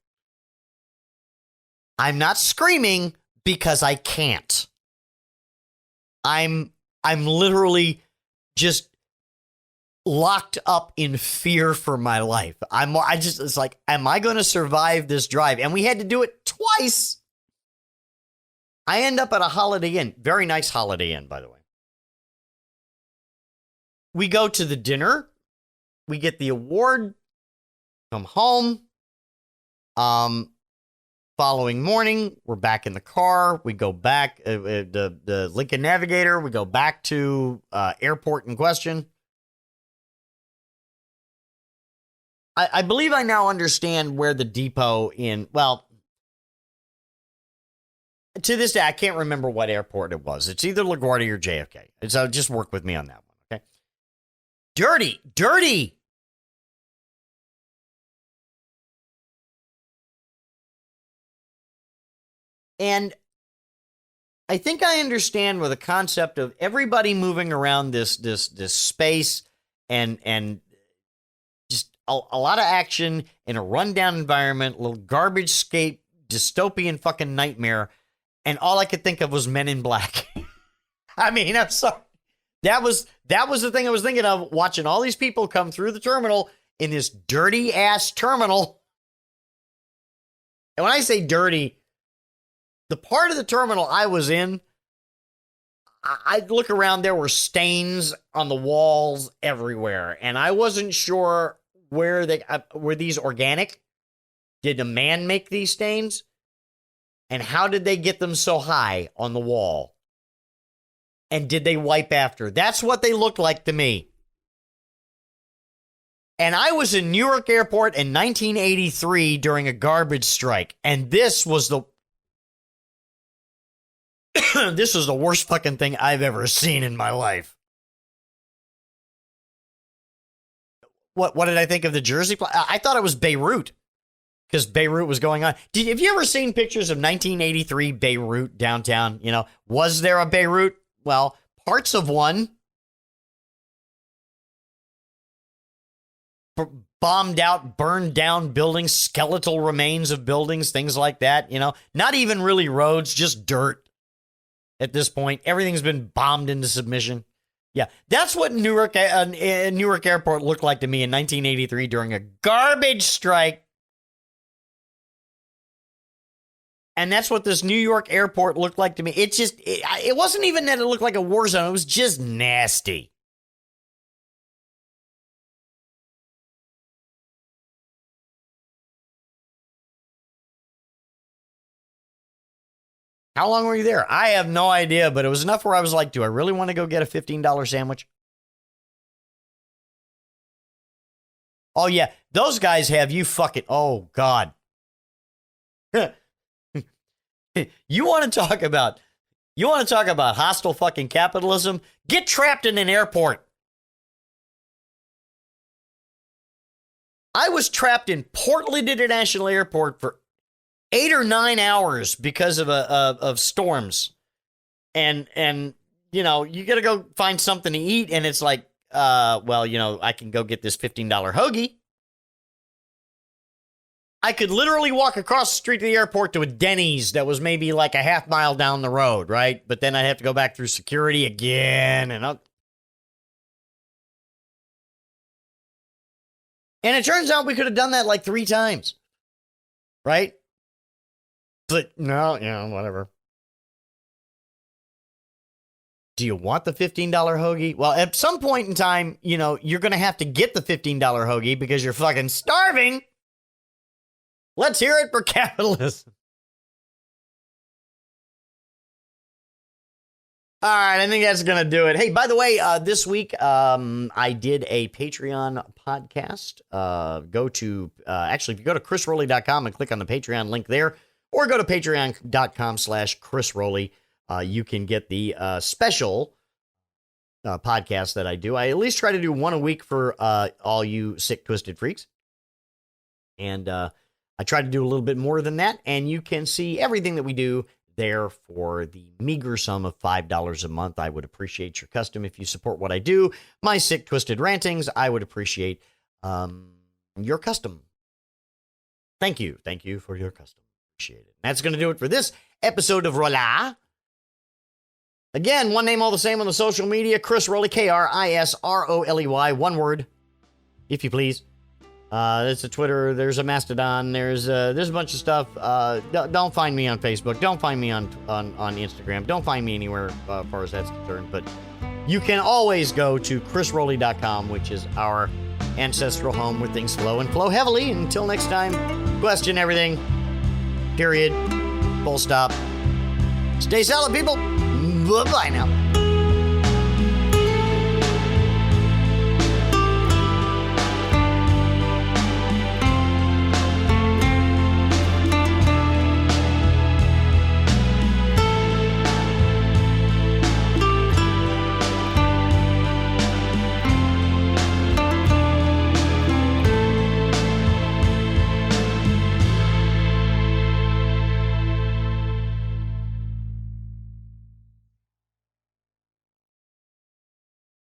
I'm not screaming because I can't. I'm literally just locked up in fear for my life. It's like, am I going to survive this drive? And we had to do it twice. I end up at a Holiday Inn, very nice Holiday Inn, by the way. We go to the dinner. We get the award. Come home. Following morning, we're back in the car. We go back, the Lincoln Navigator. We go back to airport in question. I believe I now understand where the depot to this day, I can't remember what airport it was. It's either LaGuardia or JFK. So just work with me on that one, okay? Dirty. And I think I understand where the concept of everybody moving around this space and just a lot of action in a rundown environment, little garbage scape, dystopian fucking nightmare. And all I could think of was Men in Black. I mean, I'm sorry. That was the thing I was thinking of, watching all these people come through the terminal in this dirty ass terminal. And when I say dirty, the part of the terminal I was in, I'd look around, there were stains on the walls everywhere. And I wasn't sure were these organic? Did a man make these stains? And how did they get them so high on the wall? And did they wipe after? That's what they looked like to me. And I was in Newark Airport in 1983 during a garbage strike. And this was the this was the worst fucking thing I've ever seen in my life. What did I think of the Jersey? I thought it was Beirut because Beirut was going on. Have you ever seen pictures of 1983 Beirut downtown? You know, was there a Beirut? Well, parts of one. Bombed out, burned down buildings, skeletal remains of buildings, things like that. You know, not even really roads, just dirt. At this point, everything's been bombed into submission. Yeah, that's what Newark Airport looked like to me in 1983 during a garbage strike. And that's what this New York airport looked like to me. It wasn't even that it looked like a war zone. It was just nasty. How long were you there? I have no idea, but it was enough where I was like, do I really want to go get a $15 sandwich? Oh, yeah. Those guys have you fucking... Oh, God. You want to talk about hostile fucking capitalism? Get trapped in an airport. I was trapped in Portland International Airport for 8 or 9 hours because of storms. And you know, you got to go find something to eat. And it's like, well, you know, I can go get this $15 hoagie. I could literally walk across the street to the airport to a Denny's that was maybe like a half mile down the road, right? But then I'd have to go back through security again. And it turns out we could have done that like 3 times, right? But no, you know, whatever. Do you want the $15 hoagie? Well, at some point in time, you know, you're going to have to get the $15 hoagie because you're fucking starving. Let's hear it for capitalism. All right, I think that's going to do it. Hey, by the way, this week I did a Patreon podcast. Actually, if you go to chrisroley.com and click on the Patreon link there, or go to patreon.com/chrisroley, you can get the special podcast that I do. I at least try to do one a week for all you sick, twisted freaks. And I try to do a little bit more than that, and you can see everything that we do there for the meager sum of $5 a month. I would appreciate your custom if you support what I do. My sick, twisted rantings, I would appreciate your custom. Thank you. Thank you for your custom. Appreciate it. That's going to do it for this episode of Roley. Again, one name all the same on the social media, Chris Roley, KRISROLEY, one word, if you please. There's a Twitter, there's a Mastodon, there's a bunch of stuff. Don't find me on Facebook. Don't find me on Instagram. Don't find me anywhere as far as that's concerned. But you can always go to chrisroley.com, which is our ancestral home where things flow and flow heavily. Until next time, question everything. Period. Full stop. Stay solid, people. Bye-bye now.